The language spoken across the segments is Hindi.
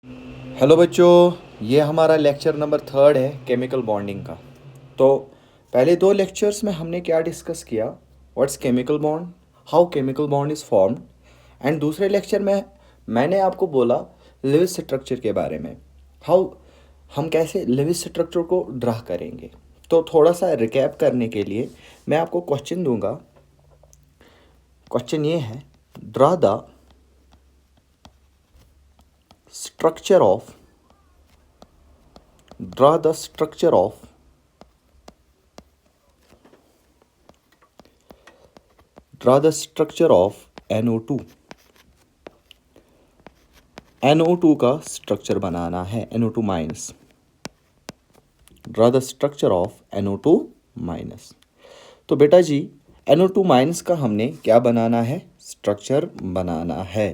हेलो बच्चों, ये हमारा लेक्चर नंबर 3 है केमिकल बॉन्डिंग का। तो पहले 2 लेक्चर्स में हमने क्या डिस्कस किया, what's chemical bond, how chemical bond is formed. And दूसरे लेक्चर में मैंने आपको बोला लिविस स्ट्रक्चर के बारे में, हाउ हम कैसे लिविस स्ट्रक्चर को ड्रा करेंगे। तो थोड़ा सा रिकैप करने के लिए मैं आपको क्वेश्चन दूंगा। क्वेश्चन ये है, draw the structure of draw the structure of NO2। NO2 का स्ट्रक्चर बनाना है, NO2 minus. Draw the structure of NO2 minus. तो बेटा जी, NO2 माइनस का हमने क्या बनाना है, स्ट्रक्चर बनाना है।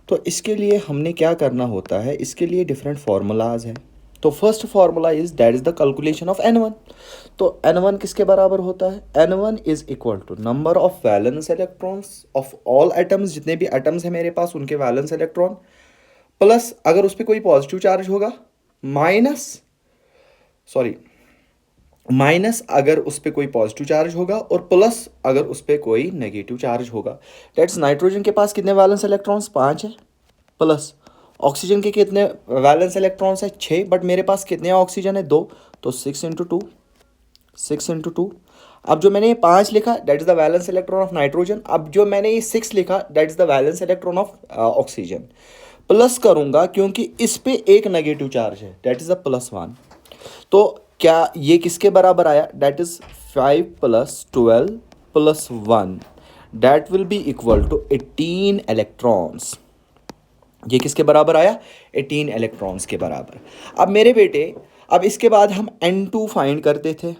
तो इसके लिए हमने क्या करना होता है, इसके लिए डिफरेंट फार्मूलाज हैं। तो first formula is that is the calculation of N1। तो N1 किसके बराबर होता है, N1 is equal to number of valence electrons of all atoms, जितने भी एटम्स हैं मेरे पास उनके वैलेंस इलेक्ट्रॉन, प्लस अगर उस पर कोई पॉजिटिव चार्ज होगा, माइनस अगर उस पर कोई पॉजिटिव चार्ज होगा, और प्लस अगर उस पर कोई नेगेटिव चार्ज होगा। डेट्स नाइट्रोजन के पास कितने वैलेंस इलेक्ट्रॉन्स, 5 है, प्लस ऑक्सीजन के कितने वैलेंस इलेक्ट्रॉन्स है, 6, बट मेरे पास कितने ऑक्सीजन है, 2, तो 6 इंटू टू। अब जो मैंने ये 5 लिखा that is the valence electron of nitrogen, अब जो मैंने ये 6 लिखा that is the valence electron of oxygen. Plus करूंगा क्योंकि इस पे एक नेगेटिव चार्ज है, दैट इज द +1। तो क्या ये किसके बराबर आया, that is 5 + 12 + 1, that will be equal to 18 electrons. ये किसके बराबर आया, 18 इलेक्ट्रॉन्स के बराबर। अब मेरे बेटे, अब इसके बाद हम N2 फाइंड करते थे।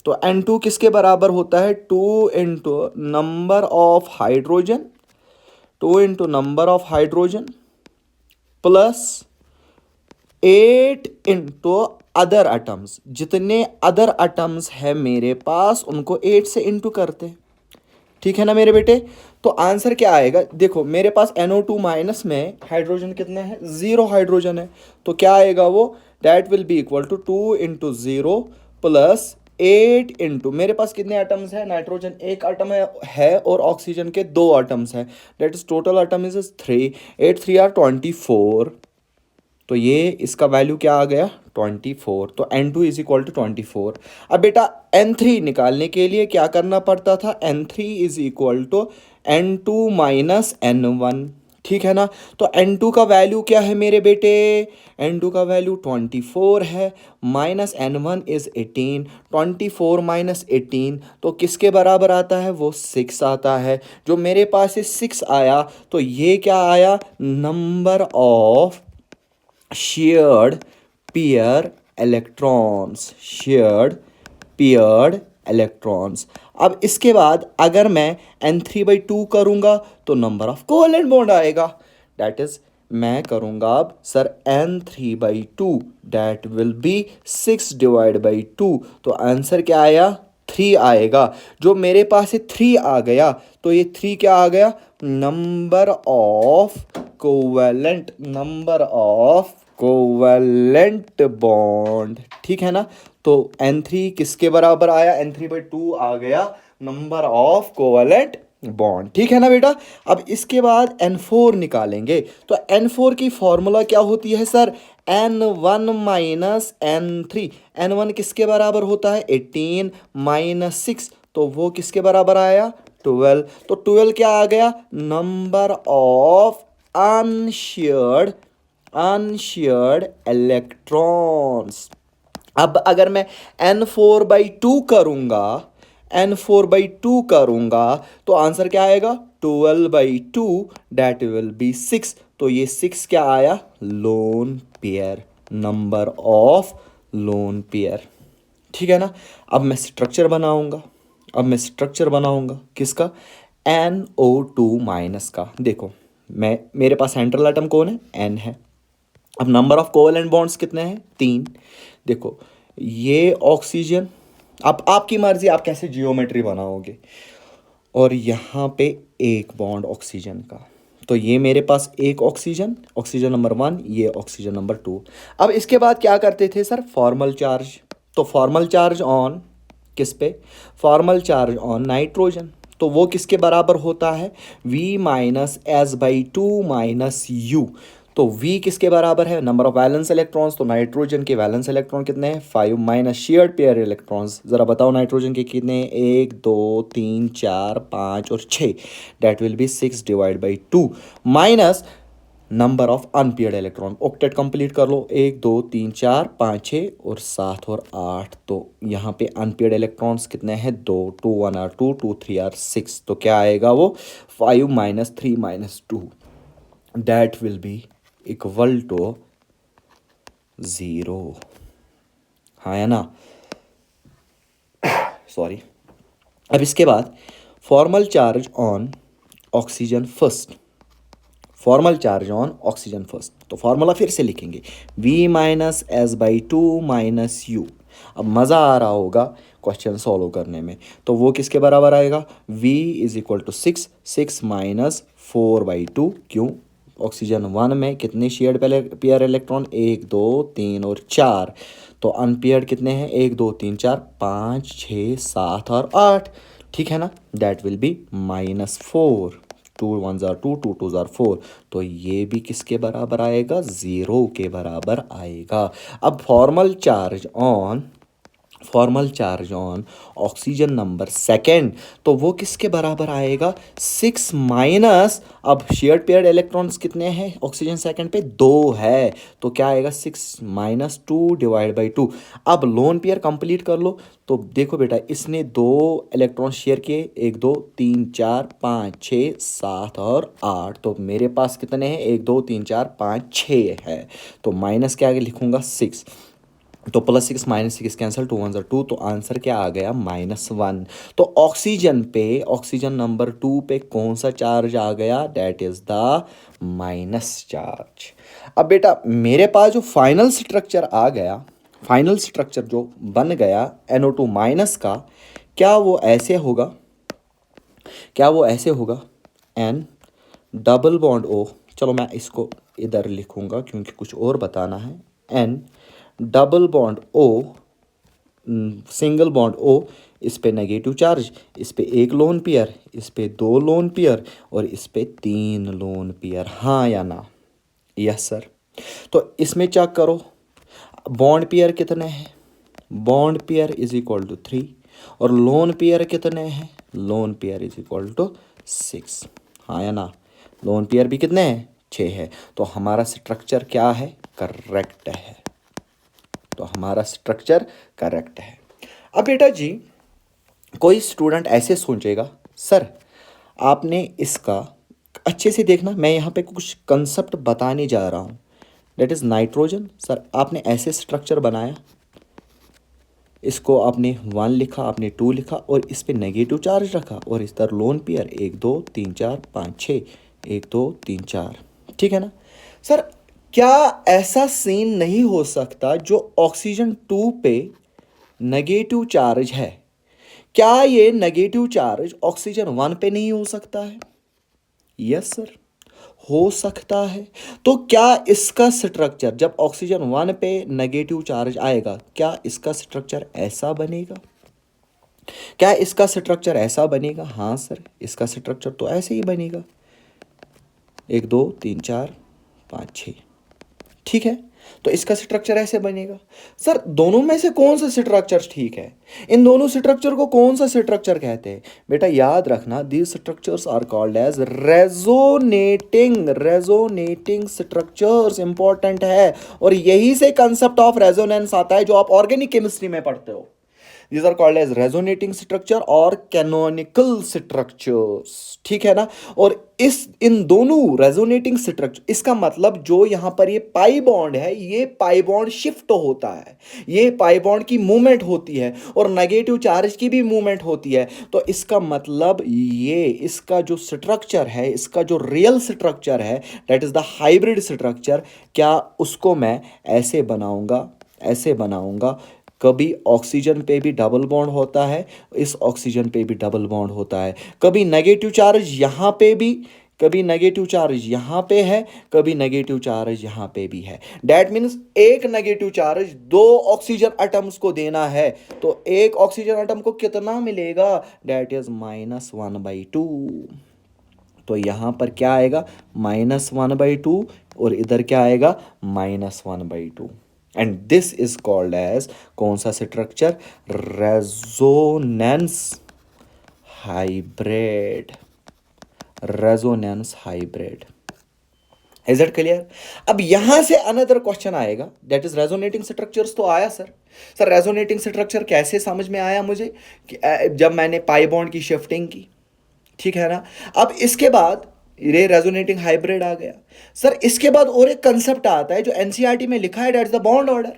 तो N2 किसके बराबर होता है, 2 into number of hydrogen, 2 into number of hydrogen plus 8 into other atoms. जितने अदर एटम्स है मेरे पास उनको 8 से इंटू करते, ठीक है ना मेरे बेटे। तो आंसर क्या आएगा, देखो मेरे पास NO2 माइनस में हाइड्रोजन कितने हैं, 0 हाइड्रोजन है। तो क्या आएगा वो, that will be equal to 2 into 0 plus 8 into, मेरे पास कितने एटम्स है, नाइट्रोजन एक एटम है और ऑक्सीजन के 2 एटम्स है, that is total atom is 3, 8 3 are 24। तो ये इसका वैल्यू क्या आ गया, 24। तो N2 इज इक्वल टू 24। अब बेटा N3 निकालने के लिए क्या करना पड़ता था, N3 is equal to N2 minus N1, ठीक है ना। तो N2 का वैल्यू क्या है मेरे बेटे, N2 का वैल्यू 24 है, माइनस N1 इज 18, 24 माइनस 18 तो किसके बराबर आता है, वो 6 आता है। जो मेरे पास 6 आया, तो ये क्या आया, number of shared pair electrons, shared paired electrons. अब इसके बाद अगर मैं N3/2 करूंगा तो नंबर ऑफ कोवेलेंट बॉन्ड आएगा, दैट इज मैं करूंगा अब sir N3/2, that will B 6/2। तो आंसर क्या आया, 3 आएगा। जो मेरे पास 3 आ गया, तो ये 3 क्या आ गया, नंबर ऑफ कोवेलेंट बॉन्ड, ठीक है ना। तो N3 किसके बराबर आया, N3/2 आ गया नंबर ऑफ कोवेलेंट बॉन्ड, ठीक है ना बेटा। अब इसके बाद N4 निकालेंगे। तो N4 की फॉर्मूला क्या होती है sir, N1 minus N3। N1 किसके बराबर होता है, 18 माइनस 6, तो वो किसके बराबर आया, 12। तो 12 क्या आ गया, नंबर ऑफ अनशेयर्ड इलेक्ट्रॉन्स। अब अगर मैं N4/2 करूंगा तो आंसर क्या आएगा, 12/2, दैट विल बी 6। तो ये 6 क्या आया, lone pair, number of lone pair, ठीक है ना। अब मैं स्ट्रक्चर बनाऊंगा किसका, NO2 माइनस का। देखो मेरे पास सेंट्रल एटम कौन है, N है। अब नंबर ऑफ कोवेलेंट बॉन्ड्स कितने हैं, 3। देखो ये ऑक्सीजन, अब आपकी मर्जी आप कैसे जियोमेट्री बनाओगे, और यहाँ पे एक बॉन्ड ऑक्सीजन का, तो ये मेरे पास एक ऑक्सीजन, ऑक्सीजन नंबर 1, ये ऑक्सीजन नंबर 2। अब इसके बाद क्या करते थे सर, फॉर्मल चार्ज। तो फॉर्मल चार्ज ऑन किस पे, फॉर्मल चार्ज ऑन नाइट्रोजन। तो वो किसके बराबर होता है, V minus S by two minus you. तो V किसके बराबर है, नंबर ऑफ वैलेंस इलेक्ट्रॉन्स। तो नाइट्रोजन के वैलेंस इलेक्ट्रॉन कितने हैं, 5 माइनस शेयर्ड पेयर इलेक्ट्रॉन्स। ज़रा बताओ नाइट्रोजन के कितने, 1 2 3 4 5 और 6। That will be 6 divide by 2 minus number of unpaired electron. Octet complete कर लो, 1 2 3 4 5 6 और 7 और 8। तो यहाँ पे अनपेयर्ड इलेक्ट्रॉन्स कितने हैं, 2, 2 1 आर 2, 2 3 आर 6। तो क्या आएगा वो, 5 minus 3 minus 2, that will be equal to 0। हाँ है ना, सॉरी। अब इसके बाद formal charge on oxygen first, formal charge on oxygen first. तो फॉर्मूला फिर से लिखेंगे, V minus S by two minus U. अब मज़ा आ रहा होगा क्वेश्चन सॉल्व करने में। तो वो किसके बराबर आएगा, V is equal to 6, 6 minus 4 by 2। क्यों, ऑक्सीजन 1 में कितने शेयर्ड पेयर इलेक्ट्रॉन, 1 2 3 और 4। तो अनपेयर्ड कितने हैं, 1 2 3 4 5 6 7 और 8। ठीक है ना, दैट विल बी -4। 2 1 जार 2, 2 2 जार 4। तो ये भी किसके बराबर आएगा, 0 के बराबर आएगा। अब formal charge on oxygen number second, तो वो किसके बराबर आएगा, 6 माइनस, अब शेयर्ड पेयर्ड इलेक्ट्रॉन्स कितने हैं ऑक्सीजन सेकेंड पे, 2 है। तो क्या आएगा, 6 माइनस 2 डिवाइड बाई 2। अब लोन पेयर कंप्लीट कर लो। तो देखो बेटा, इसने 2 इलेक्ट्रॉन शेयर किए, 1 2 3 4 5 6 7 और 8। तो मेरे पास कितने हैं, 1 2 3 4 5 6 है। तो माइनस के आगे लिखूंगा 6। तो +6 -6 कैंसिल, 2 1 2। तो आंसर क्या आ गया, -1। तो ऑक्सीजन पे, ऑक्सीजन नंबर 2 पे कौन सा चार्ज आ गया, that is the minus charge. अब बेटा मेरे पास जो फाइनल स्ट्रक्चर आ गया, फाइनल स्ट्रक्चर जो बन गया NO2 माइनस का, क्या वो ऐसे होगा, क्या वो ऐसे होगा, N डबल बॉन्ड O। चलो मैं इसको इधर लिखूंगा क्योंकि कुछ और बताना है। N double bond O, single bond O, इस पे नेगेटिव चार्ज, इस पे 1 लोन पेयर, इस पे 2 लोन पेयर और इस पे 3 लोन पेयर। हाँ या ना, यस सर। तो इसमें चेक करो, बॉन्ड पेयर कितने हैं, bond pair is equal to 3 और लोन पेयर कितने हैं, lone pair is equal to 6। हाँ या ना, लोन पेयर भी कितने हैं, 6 है। तो हमारा स्ट्रक्चर क्या है, करेक्ट है। तो हमारा स्ट्रक्चर करेक्ट है। अब बेटा जी कोई स्टूडेंट ऐसे सोचेगा, सर आपने इसका अच्छे से देखना, मैं यहाँ पे कुछ कंसेप्ट बताने जा रहा हूँ। That is nitrogen. सर आपने ऐसे स्ट्रक्चर बनाया, इसको आपने 1 लिखा, आपने 2 लिखा और इस पे नेगेटिव चार्ज रखा और इस तरह लोन पेयर 1 2 3 4 5 6, 1 2 3 4। ठीक है ना सर, क्या ऐसा सीन नहीं हो सकता जो ऑक्सीजन 2 पे नेगेटिव चार्ज है, क्या ये नेगेटिव चार्ज ऑक्सीजन 1 पे नहीं हो सकता है? यस सर, हो सकता है। तो क्या इसका स्ट्रक्चर, जब ऑक्सीजन 1 पे नेगेटिव चार्ज आएगा, क्या इसका स्ट्रक्चर ऐसा बनेगा, क्या इसका स्ट्रक्चर ऐसा बनेगा? हाँ सर, इसका स्ट्रक्चर तो ऐसे ही बनेगा, 1 2 3 4 5 6। ठीक है, तो इसका स्ट्रक्चर ऐसे बनेगा। सर दोनों में से कौन सा स्ट्रक्चर ठीक है, इन दोनों स्ट्रक्चर को कौन सा स्ट्रक्चर कहते हैं? बेटा याद रखना, these structures are called as resonating structures. Important है, और यही से कंसेप्ट ऑफ रेजोनेंस आता है जो आप ऑर्गेनिक केमिस्ट्री में पढ़ते हो। These are called as resonating structure और canonical structures। ठीक है ना, और इन दोनों resonating structure, इसका मतलब जो यहां पर ये पाई बॉन्ड है, ये पाई बॉन्ड शिफ्ट होता है, ये पाई बॉन्ड की मूवमेंट होती है और नेगेटिव चार्ज की भी मूवमेंट होती है। तो इसका मतलब ये, इसका जो स्ट्रक्चर है, इसका जो रियल स्ट्रक्चर है, that is the hybrid structure. क्या उसको मैं ऐसे बनाऊंगा, ऐसे बनाऊंगा। कभी ऑक्सीजन पे भी डबल बॉन्ड होता है, इस ऑक्सीजन पे भी डबल बॉन्ड होता है। कभी नेगेटिव चार्ज यहाँ पे भी, कभी नेगेटिव चार्ज यहाँ पे है, कभी नेगेटिव चार्ज यहाँ पे भी है। डैट मीन्स एक नेगेटिव चार्ज दो ऑक्सीजन एटम्स को देना है, तो एक ऑक्सीजन एटम को कितना मिलेगा, डैट इज -1/2। तो यहाँ पर क्या आएगा, -1/2, और इधर क्या आएगा, -1/2। And this is called as कौन सा structure, resonance hybrid. Resonance hybrid. Is it clear? अब यहां से अनदर क्वेश्चन आएगा, दैट इज रेजोनेटिंग स्ट्रक्चर्स। तो आया सर, रेजोनेटिंग स्ट्रक्चर कैसे समझ में आया मुझे, कि जब मैंने पाई बॉन्ड की शिफ्टिंग की, ठीक है ना। अब इसके बाद ये रेजोनेटिंग हाइब्रिड आ गया सर। इसके बाद और एक कंसेप्ट आता है जो एनसीईआरटी में लिखा है, दैट्स द बॉन्ड ऑर्डर।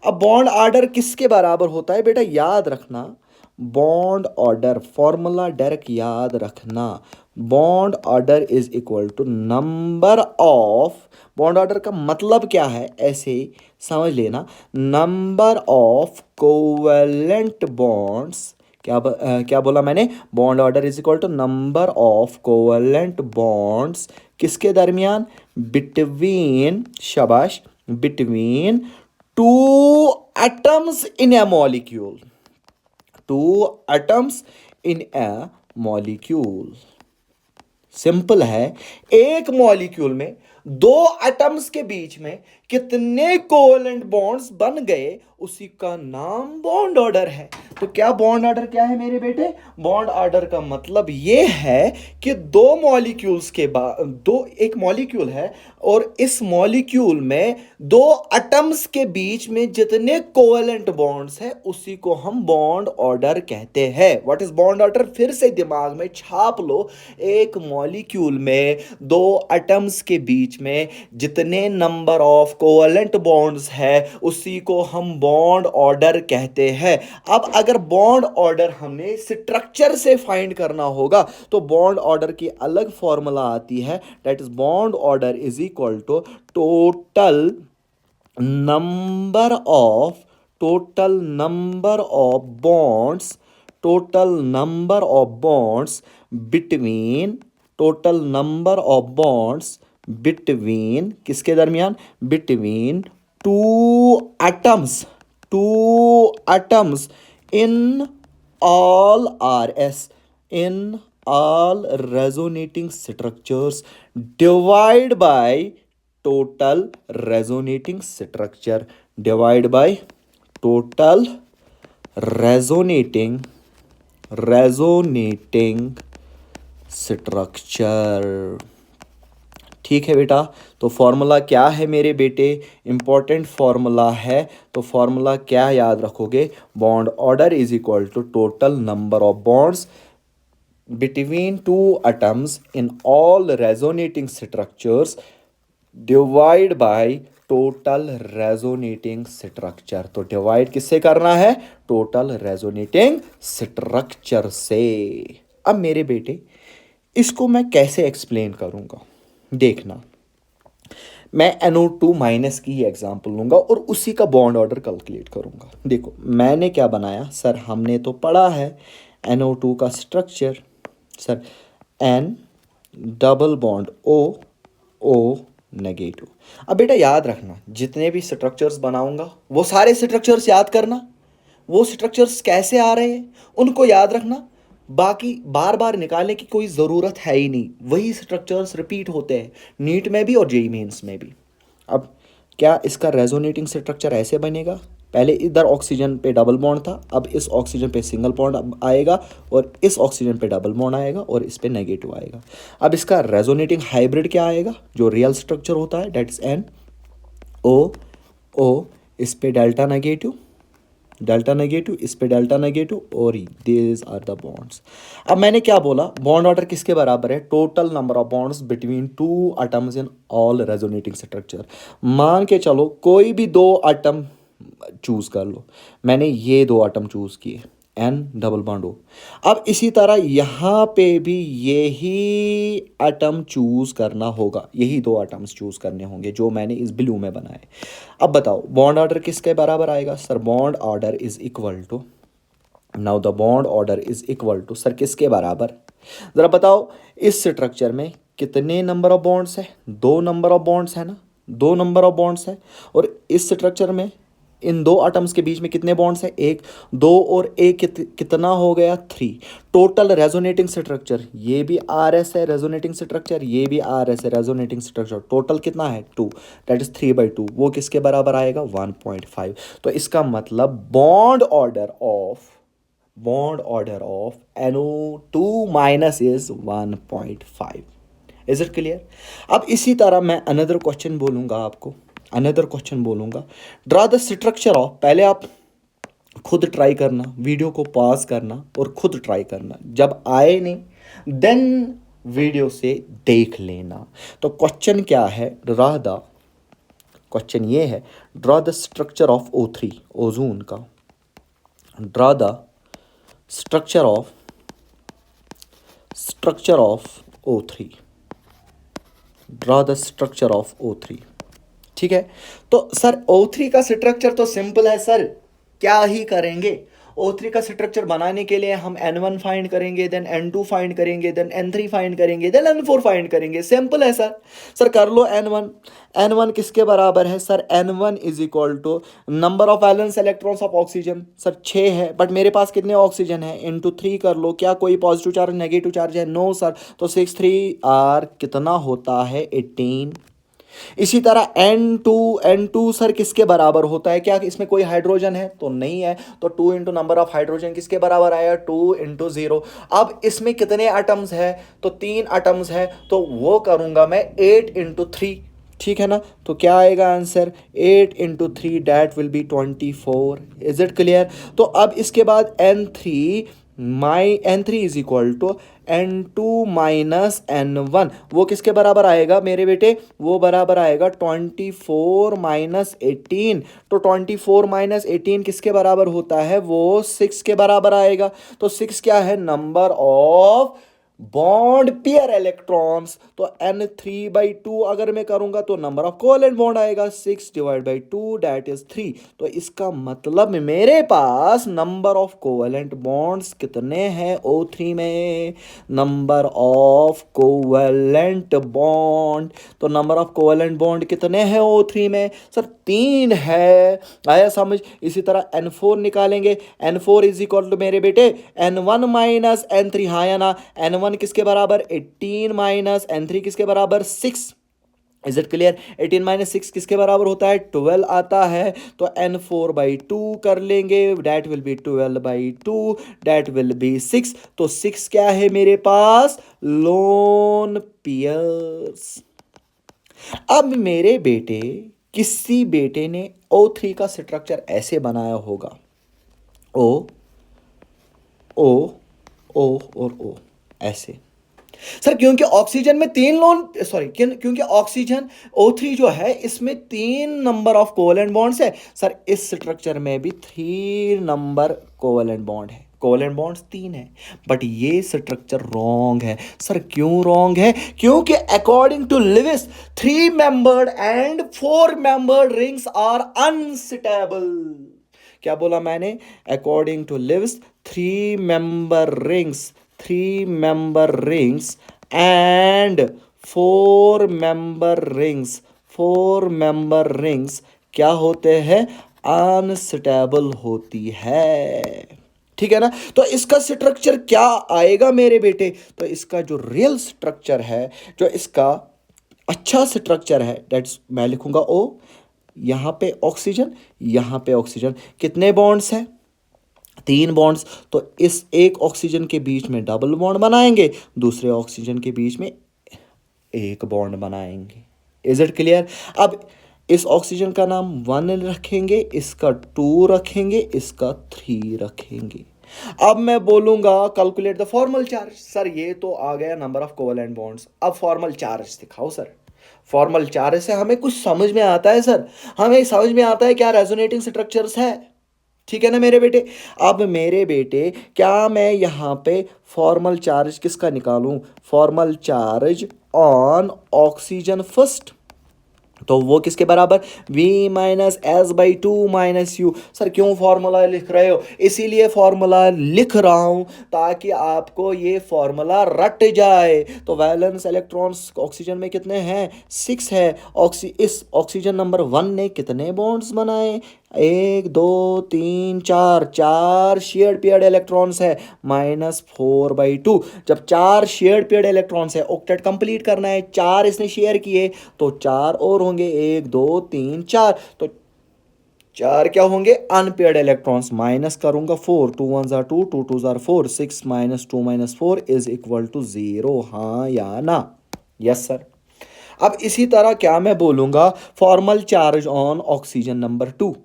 अब बॉन्ड ऑर्डर किसके बराबर होता है बेटा, याद रखना, बॉन्ड ऑर्डर फॉर्मूला डायरेक्ट याद रखना। Bond order is equal to number of, bond order का मतलब क्या है ऐसे समझ लेना, नंबर ऑफ कोवेलेंट बॉन्ड्स। क्या बोला मैंने, bond order is equal to number of covalent bonds किसके दरमियान, बिटवीन, शाबाश, between two atoms in a molecule, two atoms in a molecule. Simple है, एक मॉलिक्यूल में दो एटम्स के बीच में कितने कोवेलेंट बॉन्ड्स बन गए, उसी का नाम बॉन्ड ऑर्डर है। तो क्या बॉन्ड ऑर्डर क्या है मेरे बेटे, बॉन्ड ऑर्डर का मतलब यह है कि दो मॉलिक्यूल्स के बाद, एक मॉलिक्यूल है और इस मॉलिक्यूल में दो एटम्स के बीच में जितने कोवेलेंट बॉन्ड्स हैं उसी को हम बॉन्ड ऑर्डर कहते हैं। व्हाट इज बॉन्ड ऑर्डर, फिर से दिमाग में छाप लो, एक मॉलिक्यूल में दो एटम्स के बीच में जितने नंबर ऑफ कोवेलेंट बॉन्ड्स है उसी को हम बॉन्ड ऑर्डर कहते हैं। अब अगर बॉन्ड ऑर्डर हमने स्ट्रक्चर से फाइंड करना होगा तो बॉन्ड ऑर्डर की अलग फॉर्मूला आती है, that is bond order is equal to total number of bonds, total number of bonds between, total number of bonds between किसके दरमियान, between two atoms in all RS, in all resonating structures, divide by total resonating structure, divide by total resonating structure। ठीक है बेटा, तो फॉर्मूला क्या है मेरे बेटे, इंपॉर्टेंट फॉर्मूला है। तो फॉर्मूला क्या याद रखोगे, bond order is equal to total number of bonds between two atoms in all resonating structures divide by total resonating structure. तो डिवाइड किससे करना है, टोटल रेजोनेटिंग स्ट्रक्चर से। अब मेरे बेटे इसको मैं कैसे एक्सप्लेन करूंगा, देखना, मैं NO2 माइनस की ही एग्जांपल लूंगा और उसी का बॉन्ड ऑर्डर कैलकुलेट करूंगा। देखो मैंने क्या बनाया सर, हमने तो पढ़ा है NO2 का structure sir, N double bond O negative. अब बेटा याद रखना, जितने भी स्ट्रक्चर्स बनाऊंगा वो सारे स्ट्रक्चर्स याद करना, वो स्ट्रक्चर्स कैसे आ रहे हैं उनको याद रखना, बाकी बार बार निकालने की कोई ज़रूरत है ही नहीं, वही स्ट्रक्चर्स रिपीट होते हैं नीट में भी और जेईई मेंस में भी। अब क्या इसका रेजोनेटिंग स्ट्रक्चर ऐसे बनेगा, पहले इधर ऑक्सीजन पे डबल बॉन्ड था, अब इस ऑक्सीजन पे सिंगल बॉन्ड आएगा और इस ऑक्सीजन पे डबल बॉन्ड आएगा और इस पे नेगेटिव आएगा। अब इसका रेजोनेटिंग हाइब्रिड क्या आएगा, जो रियल स्ट्रक्चर होता है, दैट इज NO, इस पे डेल्टा नेगेटिव, इस पे डेल्टा नेगेटिव, और दिस आर द बॉन्ड्स। अब मैंने क्या बोला, बॉन्ड ऑर्डर किसके बराबर है, total number of bonds between two atoms in all resonating structure. मान के चलो कोई भी दो एटम चूज कर लो, मैंने ये दो एटम चूज किए, N डबल बॉन्ड O। अब इसी तरह यहाँ पे भी यही एटम चूज करना होगा, यही दो एटम्स चूज करने होंगे जो मैंने इस ब्लू में बनाए। अब बताओ बॉन्ड ऑर्डर किसके बराबर आएगा sir, bond order is equal to, now the bond order is equal to sir किसके बराबर, जरा बताओ, इस स्ट्रक्चर में कितने नंबर ऑफ बॉन्ड्स है? 2 नंबर ऑफ बॉन्ड्स है ना, 2 नंबर ऑफ बॉन्ड्स है। और इस स्ट्रक्चर में इन 2 एटम्स के बीच में कितने बॉन्ड्स है? 1, 2 और 1 कितना हो गया? 3। टोटल रेजोनेटिंग स्ट्रक्चर, ये भी आर एस है रेजोनेटिंग स्ट्रक्चर, ये भी आर एस है रेजोनेटिंग स्ट्रक्चर, टोटल कितना है? 2, दैट इज 3/2। वो किसके बराबर आएगा? 1.5। तो इसका मतलब bond order of NO2 minus is 1.5। Is it clear? अब इसी तरह मैं अनदर क्वेश्चन बोलूंगा आपको, ड्रा द स्ट्रक्चर ऑफ, पहले आप खुद ट्राई करना, वीडियो को पॉज करना और खुद ट्राई करना, जब आए नहीं देन वीडियो से देख लेना। तो क्वेश्चन क्या है? क्वेश्चन ये है, draw the structure of O3, ozone का। Draw the structure of O3, draw the structure of O3। ठीक है, तो सर O3 का स्ट्रक्चर तो सिंपल है सर, क्या ही करेंगे? O3 का स्ट्रक्चर बनाने के लिए हम N1 फाइंड करेंगे, देन N2 फाइंड करेंगे, देन N3 फाइंड करेंगे, देन N4 फाइंड करेंगे। सिंपल है सर। सर कर लो N1 किसके बराबर है sir? N1 is equal to number of valence electrons of oxygen. Sir 6 है, बट मेरे पास कितने ऑक्सीजन है? इंटू 3 कर लो। क्या कोई पॉजिटिव चार्ज नेगेटिव चार्ज है? No sir. तो 6 3 आर कितना होता है? 18। इसी तरह N2 सर किसके बराबर होता है? क्या इसमें कोई हाइड्रोजन है? तो नहीं है। तो 2 इंटू नंबर ऑफ हाइड्रोजन किसके बराबर आया? 2 इंटू 0। अब इसमें कितने एटम्स है? तो 3 एटम्स है, तो वो करूंगा मैं 8 इंटू 3। ठीक है ना? तो क्या आएगा answer? 8 into 3 that will be 24। Is it clear? तो अब इसके बाद N3 is equal to N2 minus N1, वो किसके बराबर आएगा मेरे बेटे? वो बराबर आएगा 24 माइनस 18। तो 24 माइनस 18 किसके बराबर होता है? वो 6 के बराबर आएगा। तो 6 क्या है? Number of bond pair electrons. तो N3/2 अगर मैं करूंगा तो नंबर ऑफ कोवेलेंट बॉन्ड आएगा 6/2 दैट इज 3। तो इसका मतलब मेरे पास नंबर ऑफ कोवेलेंट बॉन्ड्स कितने हैं O3 में? नंबर ऑफ कोवेलेंट बॉन्ड, तो नंबर ऑफ कोवेलेंट बॉन्ड कितने हैं O3 में? सर 3 है। आया समझ? इसी तरह N4 निकालेंगे। N4 इज इक्वल टू मेरे बेटे N1 माइनस N3, हाँ या ना? N1 किसके बराबर? 18 माइनस N3 किसके बराबर? 6। Is it clear? 18 माइनस 6 किसके बराबर होता है? 12 आता है। तो N4/2 कर लेंगे, that will be 12/2, that will be 6। तो 6 क्या है मेरे पास? Loan pairs. अब मेरे बेटे, किसी बेटे ने O3 का स्ट्रक्चर ऐसे बनाया होगा, O O O और O ऐसे। सर क्योंकि ऑक्सीजन में 3 क्योंकि ऑक्सीजन O3 जो है इसमें 3 नंबर ऑफ कोवेलेंट बॉन्ड्स है। सर इस स्ट्रक्चर में भी 3 नंबर कोवेलेंट बॉन्ड है, कोवेलेंट बॉन्ड्स 3 है, बट ये स्ट्रक्चर रॉन्ग है। सर क्यों रॉन्ग है? क्योंकि according to Lewis 3 membered and 4 membered rings are unstable. क्या बोला मैंने? According to Lewis 3 member rings and 4 member rings क्या होते हैं? अनस्टेबल होती है। ठीक है ना? तो इसका स्ट्रक्चर क्या आएगा मेरे बेटे? तो इसका जो रियल स्ट्रक्चर है, जो इसका अच्छा स्ट्रक्चर है, दैट्स मैं लिखूंगा O, यहां पे ऑक्सीजन, यहां पे ऑक्सीजन। कितने बॉन्ड्स हैं? 3 बॉन्ड्स। तो इस एक ऑक्सीजन के बीच में डबल बॉन्ड बनाएंगे, दूसरे ऑक्सीजन के बीच में एक बॉन्ड बनाएंगे। Is it clear? अब इस ऑक्सीजन का नाम 1 रखेंगे, इसका 2 रखेंगे, इसका 3 रखेंगे। अब मैं बोलूंगा calculate the formal charge. Sir ये तो आ गया नंबर ऑफ कोवेलेंट बॉन्ड्स। अब फॉर्मल चार्ज दिखाओ सर। फॉर्मल चार्ज से हमें कुछ समझ में आता है सर, हमें समझ में आता है क्या रेजोनेटिंग स्ट्रक्चर्स है। ठीक है ना मेरे बेटे? अब मेरे बेटे, क्या मैं यहाँ पे फॉर्मल चार्ज किसका निकालूं? Formal charge on oxygen first. तो वो किसके बराबर, v minus S by two minus you. Sir क्यों फॉर्मूला लिख रहे हो, इसीलिए फॉर्मूला लिख रहा हूं ताकि आपको ये फॉर्मूला रट जाए। तो वैलेंस इलेक्ट्रॉन्स ऑक्सीजन में कितने हैं, 6 है। इस ऑक्सीजन नंबर 1 ने कितने बॉन्ड्स बनाए, 1 2 3 4, 4 शेयर्ड पेयर्ड इलेक्ट्रॉन्स है, -4/2। जब 4 शेयर्ड पेयर्ड इलेक्ट्रॉन्स है, ऑक्टेट कंप्लीट करना है, 4 इसने शेयर किए तो 4 और होंगे, 1 2 3 4। तो 4 क्या होंगे, अनपेयर्ड इलेक्ट्रॉन्स। माइनस करूंगा 4, 2 1 जार 2, 2 2 जार 4, 6 -2 -4 इज इक्वल टू 0। हाँ या ना, यस सर। अब इसी तरह क्या मैं बोलूंगा, formal charge on oxygen number 2,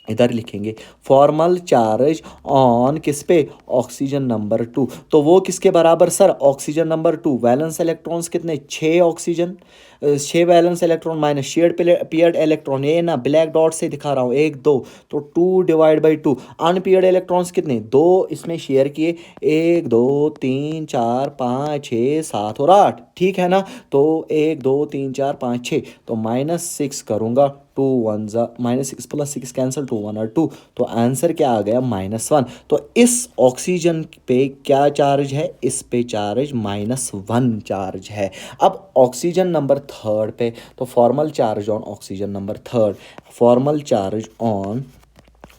इधर लिखेंगे फॉर्मल चार्ज ऑन किस पे, ऑक्सीजन नंबर 2। तो वो किसके बराबर sir, oxygen number 2 valence electrons कितने, 6 oxygen, 6 valence electron minus shared paired electron, ये ना ब्लैक डॉट से दिखा रहा हूँ, 1 2, तो 2/2। अनपेयर्ड इलेक्ट्रॉन्स कितने, 2 इसमें शेयर किए, 1 2 3 4 5 6 7 और 8, ठीक है ना। तो 1 2 3 4 5 6, तो -6 करूंगा, 2 1 जा -6 + 6 कैंसिल, 2 1 और 2, तो आंसर क्या आ गया, -1। तो इस ऑक्सीजन पे क्या चार्ज है, इस पे चार्ज -1 चार्ज है। अब ऑक्सीजन नंबर 3 पे, तो formal charge on oxygen number 3, formal charge on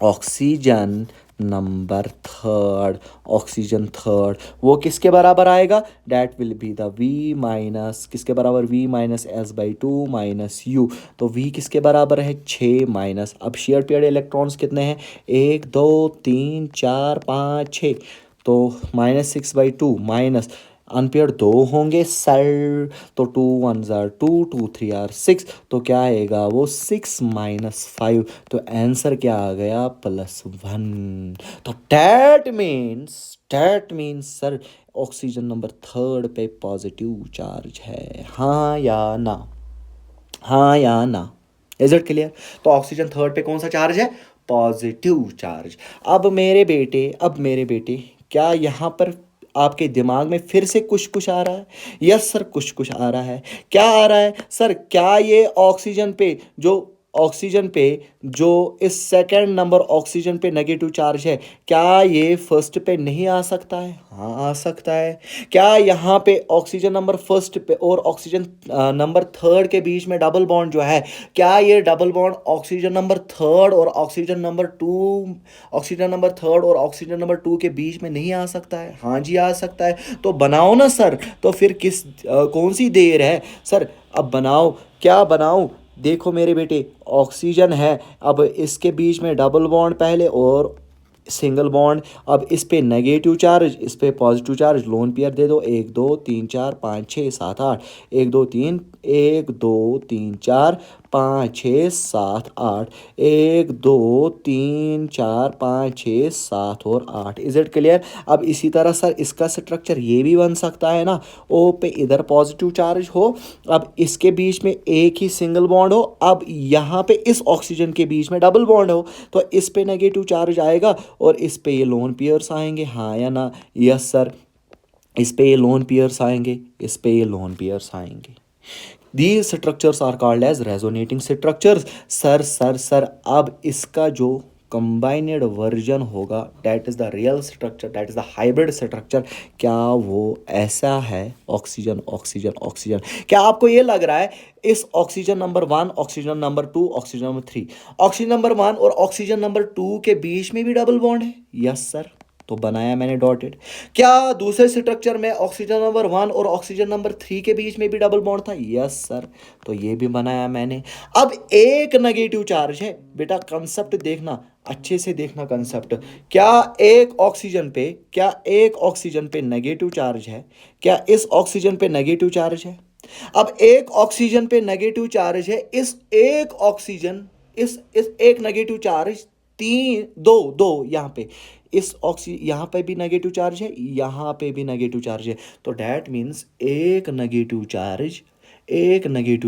oxygen number 3, oxygen 3 वो किसके बराबर आएगा, that will be the v minus किसके बराबर, v minus S by two minus you. तो v किसके बराबर है, 6 माइनस, अब शेयर पेयर्ड इलेक्ट्रॉन्स कितने हैं, 1 2 3 4 5 6, तो -6/2 माइनस अनपेयर्ड 2 होंगे सर, तो 2 1 जार 2, 2 3 आर 6, तो क्या आएगा वो 6 -5। तो आंसर क्या आ गया, +1। तो that means sir oxygen number 3 पे पॉजिटिव चार्ज है, हाँ या ना, हाँ या ना, इज इट क्लियर। तो ऑक्सीजन 3 पे कौन सा चार्ज है, पॉजिटिव चार्ज। अब मेरे बेटे क्या यहाँ पर आपके दिमाग में फिर से कुछ कुछ आ रहा है, यस सर कुछ कुछ आ रहा है। क्या आ रहा है सर, क्या ये ऑक्सीजन पे जो इस सेकंड नंबर ऑक्सीजन पे नेगेटिव चार्ज है, क्या ये फर्स्ट पे नहीं आ सकता है, हाँ आ सकता है। क्या यहाँ पे ऑक्सीजन नंबर फर्स्ट पे और ऑक्सीजन नंबर 3 के बीच में डबल बॉन्ड जो है, क्या ये डबल बॉन्ड ऑक्सीजन नंबर 3 और ऑक्सीजन नंबर 2 के बीच में नहीं आ सकता है, हाँ जी आ सकता है। तो बनाओ ना सर, तो फिर कौन सी देर है सर, अब बनाओ, क्या बनाओ, देखो मेरे बेटे ऑक्सीजन है, अब इसके बीच में डबल बॉन्ड पहले और सिंगल बॉन्ड, अब इस पे नेगेटिव चार्ज, इस पे पॉजिटिव चार्ज, लोन पेयर दे दो, 1 2 3 4 5 6 7 8, 1 2 3 1 2 3 4 5 6 7 8, 1 2 3 4 5 6 7 और 8, इज इट क्लियर। अब इसी तरह सर इसका स्ट्रक्चर ये भी बन सकता है ना, ओ पे इधर पॉजिटिव चार्ज हो, अब इसके बीच में एक ही सिंगल बॉन्ड हो, अब यहाँ पे इस ऑक्सीजन के बीच में डबल बॉन्ड हो, तो इस पे नेगेटिव चार्ज आएगा और इस पे ये लोन पेयर्स आएंगे, हाँ या ना, यस सर। इस पे ये लोन पेयर्स आएंगे, इस पे ये लोन पेयर्स आएंगे। These structures are called as resonating structures। Sir अब इसका जो कंबाइनेड वर्जन होगा, that is the real structure, that is the hybrid structure, क्या वो ऐसा है, ऑक्सीजन ऑक्सीजन ऑक्सीजन। क्या आपको ये लग रहा है इस oxygen number 1, oxygen number 2, oxygen number 3, oxygen number 1 और ऑक्सीजन नंबर 2 के बीच में भी डबल बॉन्ड है, यस सर, तो बनाया मैंने डॉटेड। क्या दूसरे स्ट्रक्चर में ऑक्सीजन नंबर 1 और ऑक्सीजन नंबर 3 के बीच में भी डबल बॉन्ड था, यस सर, तो ये भी बनाया मैंने। अब एक नेगेटिव चार्ज है, बेटा कंसेप्ट देखना, अच्छे से देखना कंसेप्ट। क्या एक ऑक्सीजन पे नेगेटिव चार्ज है, क्या इस ऑक्सीजन पे नेगेटिव चार्ज है। अब एक ऑक्सीजन पे नेगेटिव चार्ज है, इस एक नेगेटिव चार्ज, तीन दो दो यहाँ पे, यहाँ पे भी नेगेटिव चार्ज है, यहाँ पे भी नेगेटिव चार्ज है, तो डैट मीन्स एक नेगेटिव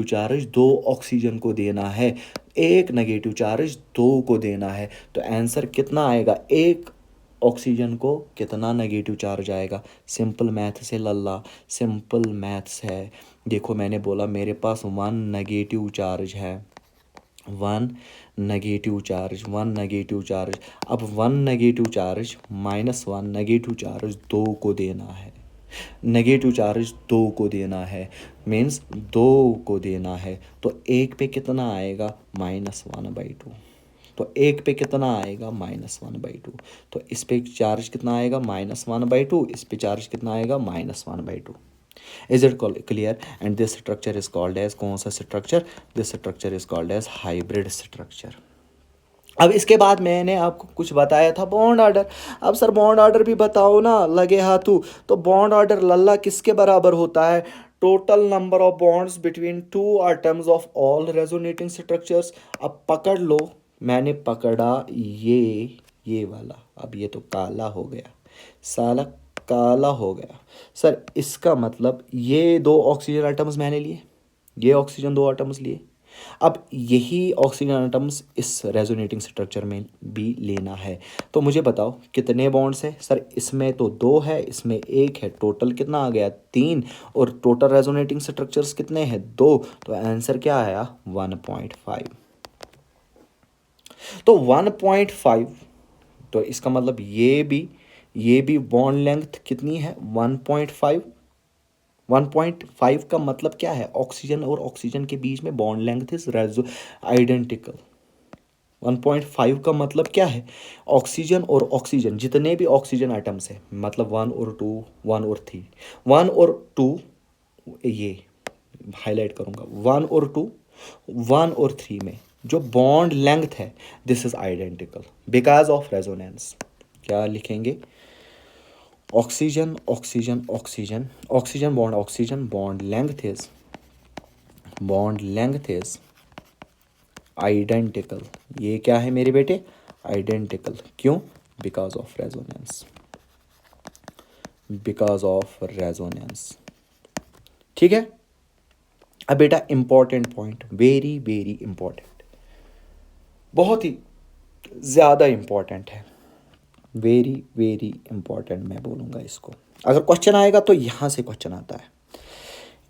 चार्ज 2 ऑक्सीजन को देना है, एक नेगेटिव चार्ज 2 को देना है। तो आंसर कितना आएगा, एक ऑक्सीजन को कितना नेगेटिव चार्ज आएगा, सिंपल मैथ से लल्ला, सिंपल मैथ्स है देखो मैंने बोला मेरे पास 1 नेगेटिव चार्ज है, 1 नेगेटिव चार्ज, 1 नेगेटिव चार्ज। अब 1 नेगेटिव चार्ज -1 नेगेटिव चार्ज 2 को देना है, नेगेटिव चार्ज 2 को देना है, मीन्स 2 को देना है। तो 1 पे कितना आएगा -1/2। तो 1 पे कितना आएगा -1/2। तो इस पे चार्ज कितना आएगा -1/2, इस पे चार्ज कितना आएगा -1/2। Is it clear? And this structure is called as, कौन सा structure? This structure is called as hybrid structure. अब इसके बाद मैंने आपको कुछ बताया था बॉन्ड ऑर्डर। अब सर बॉन्ड ऑर्डर भी बताओ ना, लगे हाथों। तो बॉन्ड ऑर्डर लल्ला किसके बराबर होता है? Total number of bonds between 2 atoms of all resonating structures. अब पकड़ लो, मैंने पकड़ा ये वाला, अब ये तो काला हो गया, साला काला हो गया। सर इसका मतलब ये 2 ऑक्सीजन एटम्स मैंने लिए, ये ऑक्सीजन 2 एटम्स लिए। अब यही ऑक्सीजन एटम्स इस रेजोनेटिंग स्ट्रक्चर में भी लेना है। तो मुझे बताओ कितने बॉन्ड्स है? सर इसमें तो 2 है, इसमें 1 है, टोटल कितना आ गया 3। और टोटल रेजोनेटिंग स्ट्रक्चर्स कितने हैं? 2। तो आंसर क्या आया? 1.5। तो 1.5, तो इसका मतलब ये भी बॉन्ड लेंथ कितनी है? 1.5। 1.5 का मतलब क्या है? ऑक्सीजन और ऑक्सीजन के बीच में बॉन्ड लेंथ इज आइडेंटिकल। 1.5 का मतलब क्या है? ऑक्सीजन और ऑक्सीजन, जितने भी ऑक्सीजन आइटम्स है, मतलब 1 और 2, 1 और 3, 1 और 2, ये हाईलाइट करूंगा, 1 और 2, 1 और 3 में जो बॉन्ड लेंथ है, this is identical because of resonance. क्या लिखेंगे? Oxygen oxygen oxygen, oxygen bond length is identical. ये क्या है मेरे बेटे? आइडेंटिकल। क्यों? Because of resonance, because of resonance. ठीक है। अब बेटा important point, very very important, बहुत ही ज़्यादा इंपॉर्टेंट है, वेरी वेरी इंपॉर्टेंट मैं बोलूँगा इसको। अगर क्वेश्चन आएगा तो यहाँ से क्वेश्चन आता है।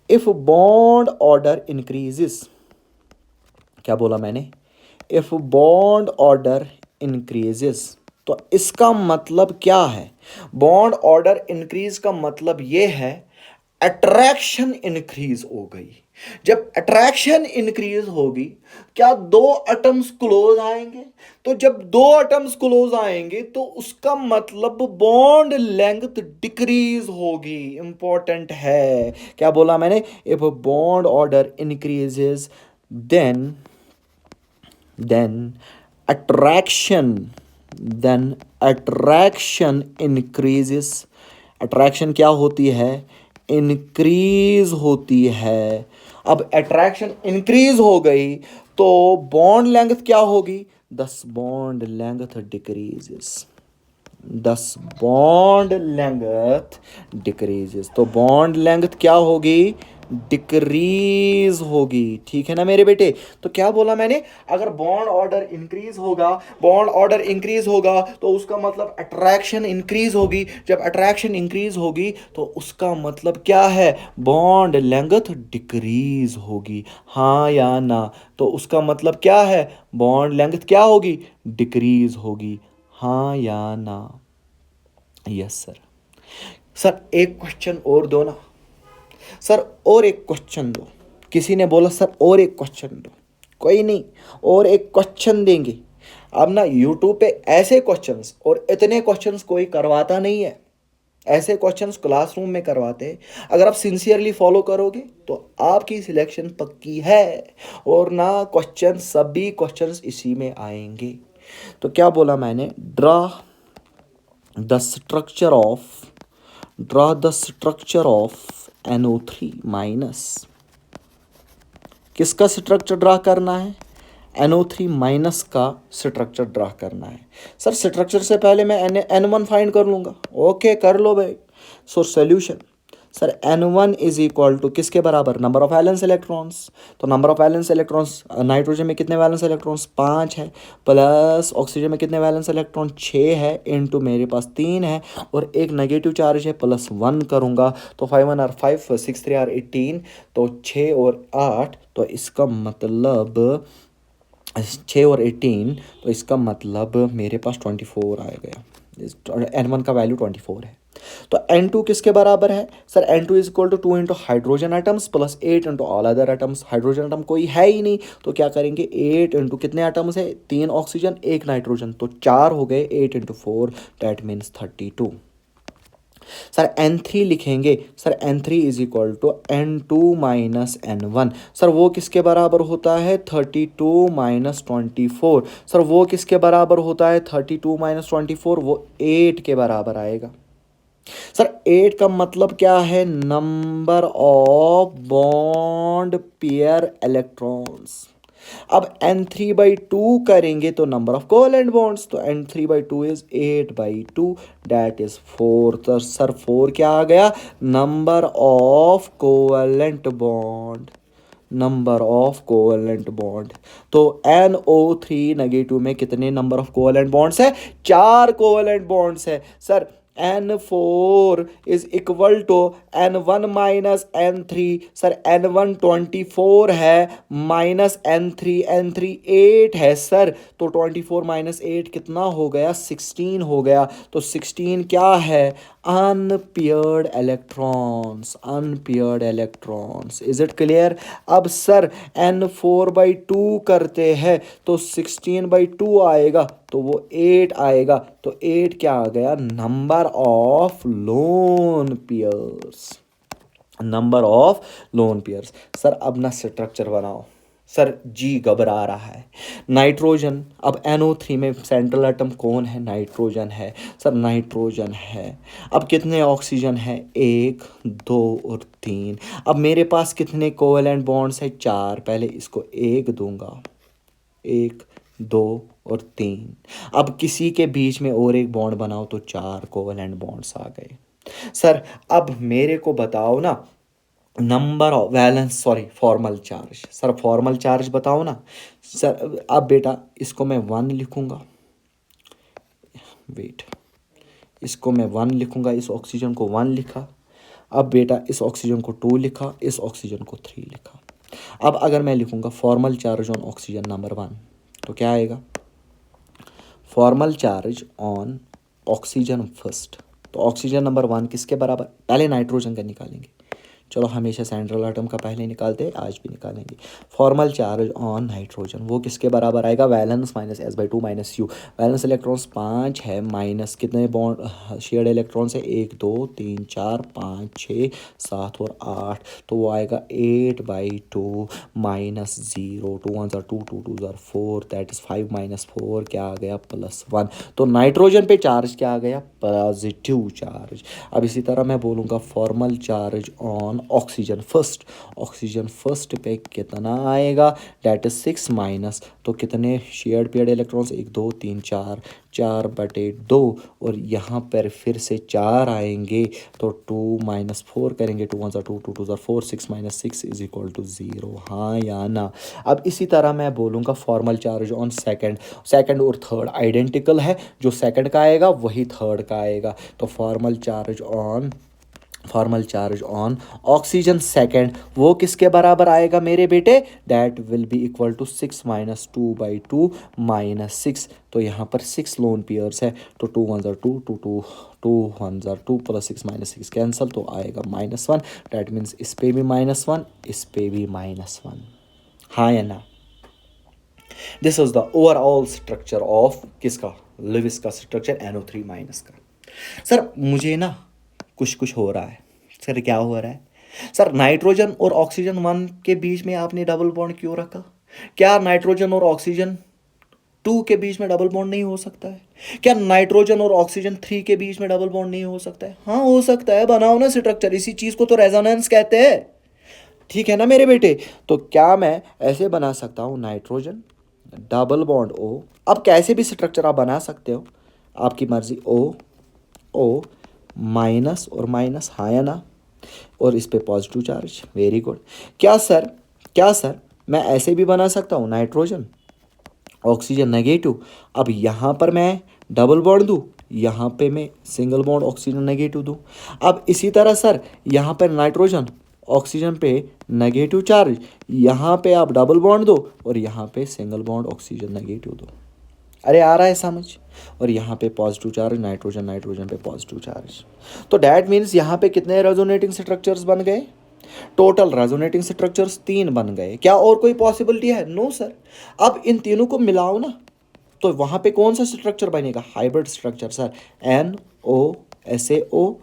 इफ बॉन्ड ऑर्डर इंक्रीजेस, क्या बोला मैंने? इफ बॉन्ड ऑर्डर इंक्रीजेस, तो इसका मतलब क्या है? बॉन्ड ऑर्डर इंक्रीज का मतलब ये है अट्रैक्शन इंक्रीज हो गई। जब अट्रैक्शन इंक्रीज होगी, क्या 2 एटम्स क्लोज आएंगे? तो जब 2 एटम्स क्लोज आएंगे तो उसका मतलब बॉन्ड लेंथ डिक्रीज होगी। इंपॉर्टेंट है। क्या बोला मैंने? If bond order increases then attraction increases। Attraction क्या होती है? इंक्रीज होती है। अब अट्रैक्शन इंक्रीज हो गई तो बॉन्ड लेंथ क्या होगी? 10 bond length decreases, 10 bond length decreases. तो बॉन्ड लेंथ क्या होगी? डिक्रीज होगी। ठीक है ना मेरे बेटे? तो क्या बोला मैंने? अगर बॉन्ड ऑर्डर इंक्रीज होगा तो उसका मतलब अट्रैक्शन इंक्रीज होगी। जब अट्रैक्शन इंक्रीज होगी तो उसका मतलब क्या है? बॉन्ड लेंथ डिक्रीज होगी। हाँ या ना? तो उसका मतलब क्या है? बॉन्ड लेंथ क्या होगी? डिक्रीज होगी। हाँ या ना? Yes sir. सर एक क्वेश्चन और दो ना। सर और एक क्वेश्चन दो। किसी ने बोला सर और एक क्वेश्चन दो। कोई नहीं, और एक क्वेश्चन देंगे। अब ना यूट्यूब पे ऐसे क्वेश्चंस और इतने क्वेश्चंस कोई करवाता नहीं है। ऐसे क्वेश्चंस क्लासरूम में करवाते हैं। अगर आप सिंसियरली फॉलो करोगे तो आपकी सिलेक्शन पक्की है। और ना क्वेश्चन, सभी क्वेश्चंस इसी में आएंगे। तो क्या बोला मैंने? Draw the structure of NO3 minus. किसका स्ट्रक्चर ड्रा करना है? NO3 माइनस का स्ट्रक्चर ड्रा करना है। सर स्ट्रक्चर से पहले मैं N1 फाइंड कर लूँगा। ओके कर लो भाई। So solution, sir N1 is equal to किसके बराबर, नंबर ऑफ वैलेंस इलेक्ट्रॉन्स। तो number of valence electrons nitrogen में कितने वैलेंस इलेक्ट्रॉन्स 5 है, प्लस ऑक्सीजन में कितने वैलेंस इलेक्ट्रॉन 6 है, इनटू मेरे पास 3 है और एक नेगेटिव चार्ज है +1 करूँगा तो 5 1 आर 5 6 3 आर 18, तो 6 और 8, तो इसका मतलब 6 और 18, तो इसका मतलब मेरे पास 24 आ गया। N1 का वैल्यू 24 है। तो N2 किसके बराबर है sir, N2 is equal to 2 into hydrogen atoms plus 8 into all other atoms. Hydrogen atom कोई है ही नहीं तो क्या करेंगे, 8 इंटू कितने एटम्स है, 3 ऑक्सीजन 1 नाइट्रोजन, तो 4 हो गए, 8 into 4 that means 32। Sir N3 लिखेंगे, sir N3 is equal to N2 minus N1। Sir वो किसके बराबर होता है, 32 माइनस 24। सर वो किसके बराबर होता है, 32 माइनस 24, वो 8 के बराबर आएगा। सर 8 का मतलब क्या है, number of bond pair electrons. अब N3/2 करेंगे तो नंबर ऑफ कोवेलेंट बॉन्ड्स, तो N3/2 इज 8/2 दैट इज 4। तो सर 4 क्या आ गया, number of covalent bond, number of covalent bond. तो NO3 नेगेटिव में कितने नंबर ऑफ कोवेलेंट बॉन्ड्स है, 4 कोवेलेंट बॉन्ड्स है। Sir N4 is equal to N1 minus N3। Sir N1 24 है माइनस N3 8 है सर, तो 24 माइनस 8 कितना हो गया, 16 हो गया। तो 16 क्या है, unpaired electrons, unpaired electrons. Is it clear. अब सर N4/2 करते हैं तो 16/2 आएगा तो वो 8 आएगा, तो 8 क्या आ गया, number of lone pairs, number of lone pairs. Sir अब ना स्ट्रक्चर बनाओ। सर जी घबरा रहा है, नाइट्रोजन, अब NO3 में सेंट्रल एटम कौन है, नाइट्रोजन है। सर नाइट्रोजन है, अब कितने ऑक्सीजन है, 1 2 और 3। अब मेरे पास कितने कोवेलेंट बॉन्ड्स है, 4। पहले इसको 1 दूंगा, 1 2 और 3। अब किसी के बीच में और एक बॉन्ड बनाओ तो 4 कोवेलेंट बॉन्ड्स आ गए। सर अब मेरे को बताओ ना, number of valence, sorry formal charge. Sir formal charge बताओ ना। सर अब बेटा इसको मैं 1 लिखूंगा, वेट, इसको मैं 1 लिखूंगा, इस ऑक्सीजन को 1 लिखा। अब बेटा इस ऑक्सीजन को 2 लिखा, इस ऑक्सीजन को 3 लिखा। अब अगर मैं लिखूंगा formal charge on oxygen number 1 तो क्या आएगा, formal charge on oxygen first. तो ऑक्सीजन नंबर 1 किसके बराबर, पहले नाइट्रोजन का निकालेंगे, चलो हमेशा सेंट्रल एटम का पहले निकालते हैं, आज भी निकालेंगे। फॉर्मल चार्ज ऑन नाइट्रोजन वो किसके बराबर आएगा, valence minus S/2 minus U। Valence electrons 5 है, माइनस कितने बॉन्ड शेयर्ड इलेक्ट्रॉन्स है, 1 2 3 4 5 6 7 और 8, तो वो आएगा 8/2 माइनस 0, 2 1 2 2 2 4, दैट इज 5 माइनस 4 क्या आ गया, +1। तो नाइट्रोजन पे चार्ज क्या आ गया, पॉजिटिव चार्ज। अब इसी तरह मैं बोलूँगा formal charge on oxygen first, oxygen first पे कितना आएगा, डेट इज 6 माइनस, तो कितने शेयर्ड पेयर्ड इलेक्ट्रॉन्स, 1 2 3 4, 4/2 और यहाँ पर फिर से 4 आएंगे तो 2 माइनस 4 करेंगे, 2 1 2 2 2 4, 6 माइनस 6 इज इक्वल टू 0, हाँ या ना। अब इसी तरह मैं बोलूँगा formal charge on second, second और थर्ड आइडेंटिकल है, जो सेकंड का आएगा वही थर्ड का आएगा। तो formal charge on oxygen second वो किसके बराबर आएगा मेरे बेटे, that will be equal to 6 minus 2/2 minus 6। तो यहाँ पर 6 लोन पेयर्स है, तो 2 1 2 2 2 2 1 2 प्लस 6 माइनस 6 कैंसिल, तो आएगा -1। डैट मीन्स इस पे भी -1, इस पे भी -1, हाँ या ना। This was the overall structure of किसका, लिविस का स्ट्रक्चर NO3 माइनस का। सर मुझे ना कुछ हो रहा है। सर क्या हो रहा है, सर नाइट्रोजन और ऑक्सीजन 1 के बीच में आपने डबल बॉन्ड क्यों रखा, क्या नाइट्रोजन और ऑक्सीजन 2 के बीच में डबल बॉन्ड नहीं हो सकता है, क्या नाइट्रोजन और ऑक्सीजन 3 के बीच में डबल बॉन्ड नहीं हो सकता है, हाँ हो सकता है, बनाओ ना स्ट्रक्चर, इसी चीज को तो रेजोनेंस कहते हैं, ठीक है ना मेरे बेटे। तो क्या मैं ऐसे बना सकता हूँ, नाइट्रोजन डबल बॉन्ड O, अब कैसे भी स्ट्रक्चर आप बना सकते हो, आपकी मर्जी, O O माइनस और माइनस, हाँ या ना। और इस पे पॉजिटिव चार्ज। Very good. क्या सर मैं ऐसे भी बना सकता हूँ, नाइट्रोजन ऑक्सीजन नेगेटिव, अब यहाँ पर मैं डबल बॉन्ड दूँ, यहाँ पे मैं सिंगल बॉन्ड ऑक्सीजन नेगेटिव दूँ। अब इसी तरह सर यहाँ पर नाइट्रोजन ऑक्सीजन पे नेगेटिव चार्ज, यहाँ पे आप डबल बॉन्ड दो और यहाँ पे सिंगल बॉन्ड ऑक्सीजन नेगेटिव दो। अरे आ रहा है समझ? और यहाँ पे पॉजिटिव चार्ज, नाइट्रोजन नाइट्रोजन पे पॉजिटिव चार्ज। तो डैट मीन्स यहाँ पे कितने रेजोनेटिंग स्ट्रक्चर्स बन गए? टोटल रेजोनेटिंग स्ट्रक्चर्स 3 बन गए। क्या और कोई पॉसिबिलिटी है? No sir. अब इन तीनों को मिलाओ ना, तो वहाँ पे कौन सा स्ट्रक्चर बनेगा? Hybrid structure sir, NO SAO।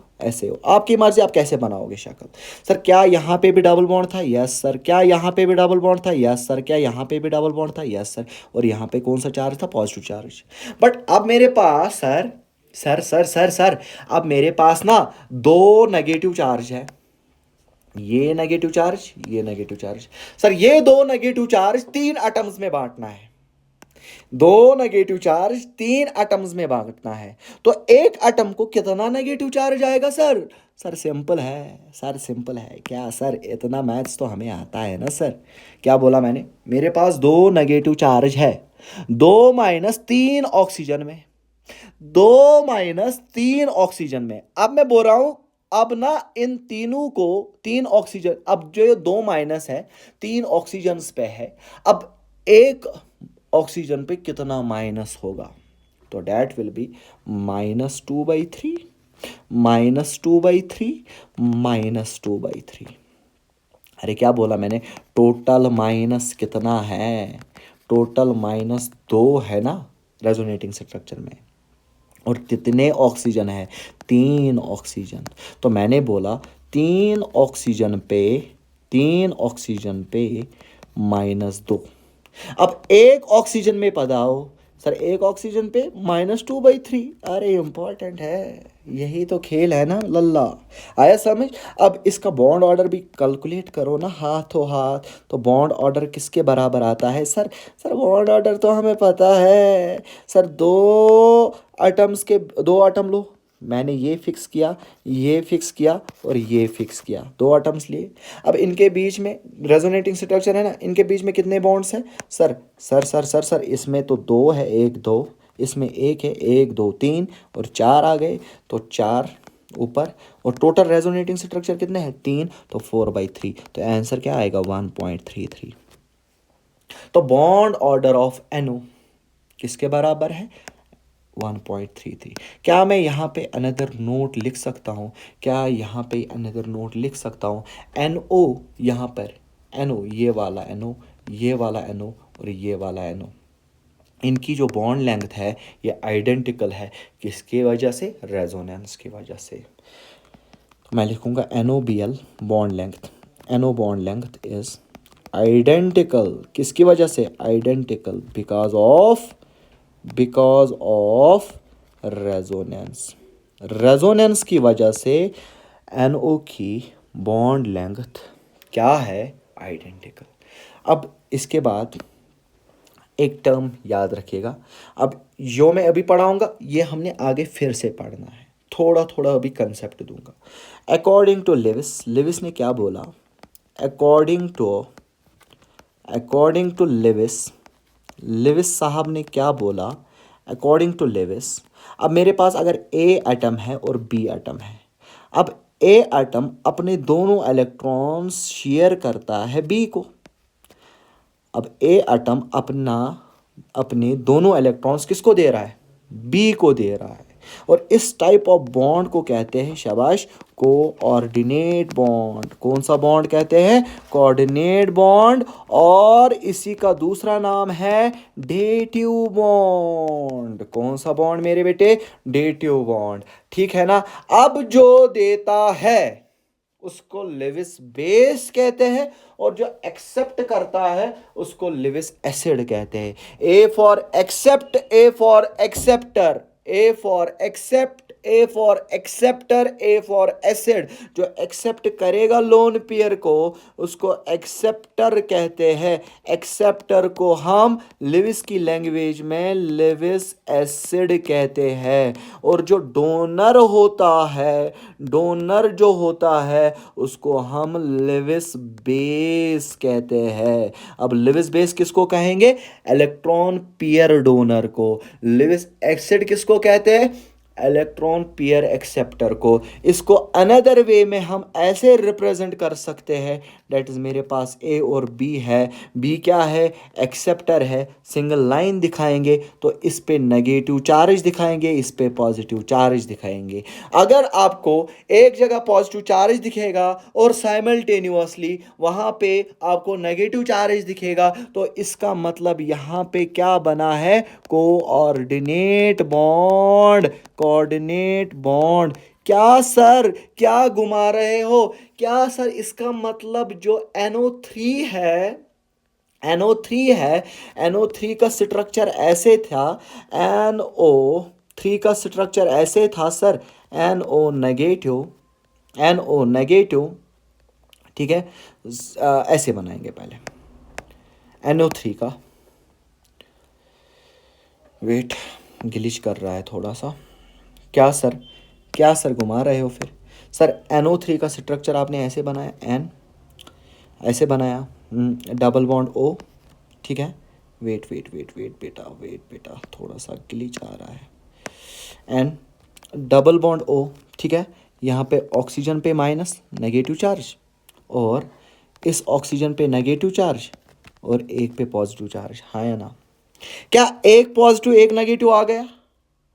आपकी मर्जी, आप कैसे बनाओगे शक्ल। सर क्या यहाँ पे भी डबल बॉन्ड था? Yes sir. क्या यहाँ पे भी डबल बॉन्ड था? Yes sir. क्या यहाँ पे भी डबल बॉन्ड था? Yes sir. और यहाँ पे कौन सा चार्ज था? Positive charge. बट अब मेरे पास सर अब मेरे पास ना 2 नेगेटिव चार्ज है, ये नेगेटिव चार्ज, ये नेगेटिव चार्ज। सर ये 2 नेगेटिव चार्ज 3 एटम्स में बांटना है, 2 नेगेटिव चार्ज 3 एटम्स में बांटना है। तो एक एटम को कितना नेगेटिव चार्ज आएगा सर? सर सिंपल है, सर सिंपल है। क्या सर इतना मैथ्स तो हमें आता है ना सर। क्या बोला मैंने? मेरे पास 2 नेगेटिव चार्ज है, 2 माइनस 3 ऑक्सीजन में, 2 माइनस 3 ऑक्सीजन में। अब मैं बोल रहा हूं, अब ना इन तीनों को 3 ऑक्सीजन, अब जो 2 माइनस है 3 ऑक्सीजन पे है, अब एक ऑक्सीजन पे कितना माइनस होगा? तो डैट विल बी -2/3, -2/3, -2/3। अरे क्या बोला मैंने? टोटल माइनस कितना है? टोटल -2 है ना रेजोनेटिंग स्ट्रक्चर में। और कितने ऑक्सीजन है? 3 ऑक्सीजन। तो मैंने बोला 3 ऑक्सीजन पे -2। अब एक ऑक्सीजन में पढ़ाओ सर, एक ऑक्सीजन पे -2/3। अरे इंपॉर्टेंट है, यही तो खेल है ना लल्ला। आया समझ? अब इसका बॉन्ड ऑर्डर भी कैलकुलेट करो ना हाथों हाथ। तो बॉन्ड ऑर्डर किसके बराबर आता है सर? सर बॉन्ड ऑर्डर तो हमें पता है सर, 2 एटम्स के 2 एटम लो, मैंने ये फिक्स किया, ये फिक्स किया और ये फिक्स किया, 2 एटम्स लिए। अब इनके बीच में रेजोनेटिंग स्ट्रक्चर है ना, इनके बीच में कितने बॉन्ड्स हैं सर? इसमें तो 2 है, 1 2, इसमें 1 है, 1 2 3 और 4 आ गए, तो 4 ऊपर। और टोटल रेजोनेटिंग स्ट्रक्चर कितने हैं? 3, तो 4/3। तो आंसर क्या आएगा? 1.33। तो बॉन्ड ऑर्डर ऑफ NO किसके बराबर है? 1.33। क्या मैं यहाँ पे अनदर नोट लिख सकता हूँ? NO यहाँ पर, NO ये वाला NO, ये वाला NO और ये वाला NO, इनकी जो बॉन्ड लेंथ है ये आइडेंटिकल है। किसकी वजह से? रेजोनेंस की वजह से। तो मैं लिखूँगा NOBl bond length, NO bond length is identical. किसकी वजह से? आइडेंटिकल बिकॉज ऑफ रेजोनेंस की वजह से NO की बॉन्ड लेंथ क्या है? आइडेंटिकल। अब इसके बाद एक टर्म याद रखिएगा, अब जो मैं अभी पढ़ाऊंगा ये हमने आगे फिर से पढ़ना है, थोड़ा थोड़ा अभी कंसेप्ट दूंगा। अकॉर्डिंग टू लिविस ने क्या बोला? अकॉर्डिंग टू लिविस साहब ने क्या बोला? अकॉर्डिंग टू लिविस, अब मेरे पास अगर A एटम है और B एटम है, अब A एटम अपने दोनों इलेक्ट्रॉन्स शेयर करता है B को। अब A एटम अपने दोनों इलेक्ट्रॉन्स किसको दे रहा है? B को दे रहा है। और इस टाइप ऑफ बॉन्ड को कहते हैं, शाबाश, कोऑर्डिनेट बॉन्ड। कौन सा बॉन्ड कहते हैं? Coordinate bond. और इसी का दूसरा नाम है डेटिव बॉन्ड। कौन सा बॉन्ड मेरे बेटे? Dative bond. ठीक है ना? अब जो देता है उसको लिविस बेस कहते हैं, और जो एक्सेप्ट करता है उसको लिविस एसिड कहते हैं। A for accept, A for acceptor, A for accept, A for acceptor, A for acid. जो एक्सेप्ट करेगा लोन पेयर को उसको एक्सेप्टर कहते हैं। एक्सेप्टर को हम लिविस की लैंग्वेज में लिविस एसिड कहते हैं। और जो डोनर होता है, डोनर जो होता है उसको हम लिविस बेस कहते हैं। अब लिविस बेस किसको कहेंगे? इलेक्ट्रॉन पेयर डोनर को। लिविस एसिड किसको कहते हैं? इलेक्ट्रॉन पेयर एक्सेप्टर को। इसको अनदर वे में हम ऐसे रिप्रेजेंट कर सकते हैं, डेट इज मेरे पास ए और बी है। बी क्या है? एक्सेप्टर है। सिंगल लाइन दिखाएंगे तो इस पे नेगेटिव चार्ज दिखाएंगे, इस पे पॉजिटिव चार्ज दिखाएंगे। अगर आपको एक जगह पॉजिटिव चार्ज दिखेगा और साइमल्टेनियसली वहां पे आपको नेगेटिव चार्ज दिखेगा तो इसका मतलब यहां पे क्या बना है? Coordinate bond. Coordinate bond. क्या सर, क्या घुमा रहे हो? क्या सर इसका मतलब जो NO3 है, NO3 है, NO3 का स्ट्रक्चर ऐसे था, NO3 का स्ट्रक्चर ऐसे था sir, NO negative, NO negative, ठीक है। ऐसे बनाएंगे पहले NO3 का। वेट, ग्लिच कर रहा है थोड़ा सा। क्या सर, क्या सर घुमा रहे हो फिर? सर NO3 का स्ट्रक्चर आपने ऐसे बनाया, N ऐसे बनाया, डबल बॉन्ड O, ठीक है। वेट वेट वेट वेट बेटा, वेट बेटा, थोड़ा सा ग्लिच आ रहा है। N डबल बॉन्ड O, ठीक है। यहाँ पे ऑक्सीजन पे माइनस नेगेटिव चार्ज और इस ऑक्सीजन पे नेगेटिव चार्ज और एक पे पॉजिटिव चार्ज, हाँ या ना? क्या एक पॉजिटिव एक नेगेटिव आ गया?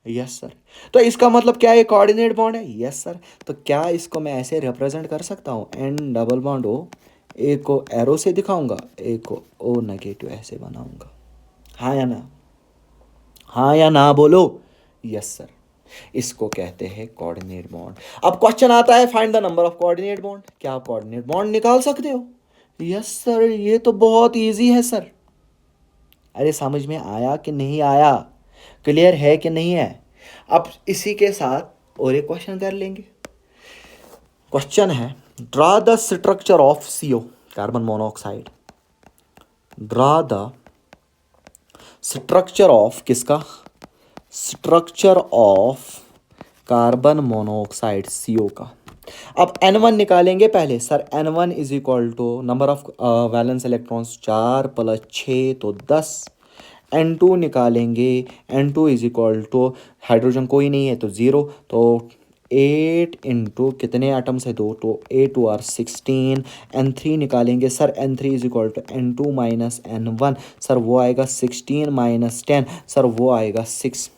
Yes sir. तो इसका मतलब क्या है? कोऑर्डिनेट बॉन्ड है। Yes sir. तो क्या इसको मैं ऐसे रिप्रेजेंट कर सकता हूँ? N डबल बॉन्ड O, एक को एरो से दिखाऊंगा, एक को O नेगेटिव ऐसे बनाऊंगा, हाँ या ना? हाँ या ना बोलो। Yes sir. इसको कहते हैं कोऑर्डिनेट बॉन्ड। अब क्वेश्चन आता है, find the number of coordinate bond. क्या आप कोऑर्डिनेट बॉन्ड निकाल सकते हो? यस सर, ये तो बहुत इजी है सर। अरे समझ में आया कि नहीं आया? क्लियर है कि नहीं है? अब इसी के साथ और एक क्वेश्चन कर लेंगे। क्वेश्चन है, draw the structure of CO, carbon monoxide. Draw the structure of किसका? Structure of carbon monoxide CO का। अब N1 निकालेंगे पहले sir. N1 is equal to number of valence electrons 4 + 6 तो 10। N2 निकालेंगे, N2 is equal to hydrogen कोई नहीं है तो 0, तो 8 इंटू कितने एटम्स है? 2, तो 8 आर 16। N3 निकालेंगे sir. N3 is equal to N2 minus N1, sir वो आएगा 16 माइनस 10, सर वो आएगा 6।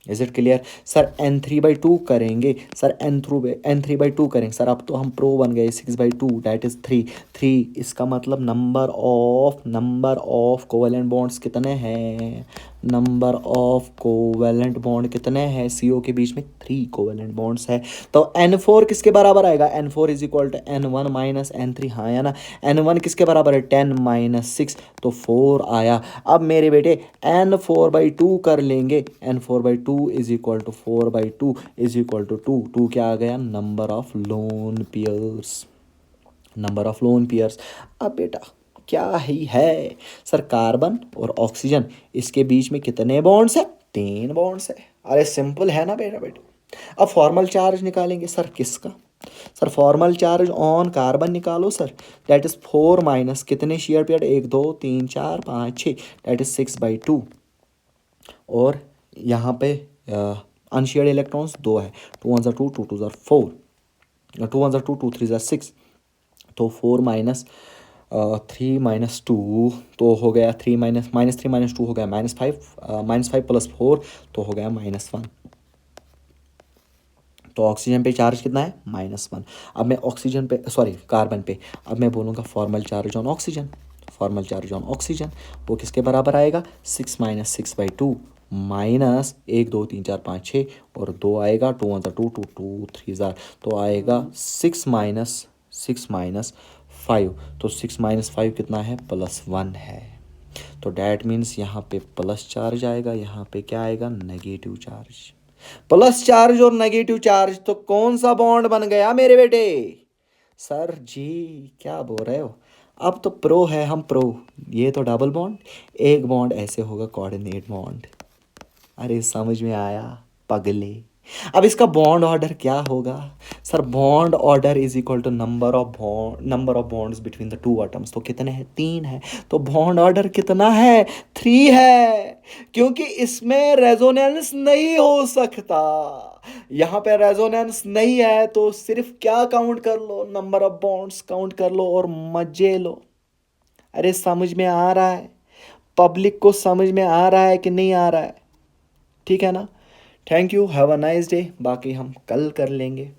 Is it clear sir? N3/2 करेंगे सर, N3/2 करेंगे सर। अब तो हम प्रो बन गए। 6/2 दैट इज 3। इसका मतलब नंबर ऑफ कोवेलेंट बॉन्ड्स कितने हैं? नंबर ऑफ कोवेलेंट बॉन्ड कितने हैं? CO के बीच में 3 कोवेलेंट बॉन्ड्स है। तो N4 किसके बराबर आएगा? N4 is equal to N1 minus N3, हाँ या ना? N1 किसके बराबर है? 10 माइनस 6, तो 4 आया। अब मेरे बेटे N4/2 कर लेंगे। N4/2 is equal to 4/2 is equal to 2 क्या आ गया? Number of lone pairs. Number of lone pairs. अब बेटा क्या ही है सर? कार्बन और ऑक्सीजन, इसके बीच में कितने बॉन्ड्स है? 3 बॉन्ड्स है। अरे सिंपल है ना बेटा बेटा। अब फॉर्मल चार्ज निकालेंगे सर। किसका? Sir formal charge on carbon निकालो सर। दैट इज 4 माइनस कितने शेयर पेयर? 1 2 3 4 5 6, that is 6/2। और यहाँ पे अनशेयर्ड इलेक्ट्रॉन्स 2 है। 2 1 2, 2 2 4, 2 1 2, 2 3 6, तो 4 माइनस 3 माइनस 2 तो हो गया 3 माइनस 2 हो गया -5, -5 + 4 तो हो गया -1। तो ऑक्सीजन पे चार्ज कितना है? -1। अब मैं ऑक्सीजन पे, सॉरी कार्बन पे, अब मैं बोलूँगा formal charge on oxygen. Formal charge on oxygen वो किसके बराबर आएगा? 6 माइनस 6/2 माइनस 1 2 3 4 5 6 और 2 आएगा। 2 1 2, 2 2 3 तो आएगा 6 माइनस 5, तो 6 माइनस 5 कितना है? +1 है। तो डैट मीन्स यहाँ पे प्लस चार्ज आएगा, यहाँ पे क्या आएगा? Negative charge. प्लस चार्ज और नेगेटिव चार्ज, तो कौन सा बॉन्ड बन गया मेरे बेटे? सर जी क्या बोल रहे हो? अब तो प्रो है हम, प्रो। ये तो डबल बॉन्ड, एक बॉन्ड ऐसे होगा कोऑर्डिनेट बॉन्ड। अरे समझ में आया पगले? अब इसका बॉन्ड ऑर्डर क्या होगा? Sir bond order is equal to number of bonds between the two atoms. तो कितने हैं? 3 है। तो बॉन्ड ऑर्डर कितना है? 3 है। क्योंकि इसमें रेजोनेंस नहीं हो सकता, यहाँ पे रेजोनेंस नहीं है, तो सिर्फ क्या काउंट कर लो? नंबर ऑफ बॉन्ड्स काउंट कर लो और मजे लो। अरे समझ में आ रहा है? पब्लिक को समझ में आ रहा है कि नहीं आ रहा है? ठीक है ना? Thank you, have a nice day. बाकी हम कल कर लेंगे।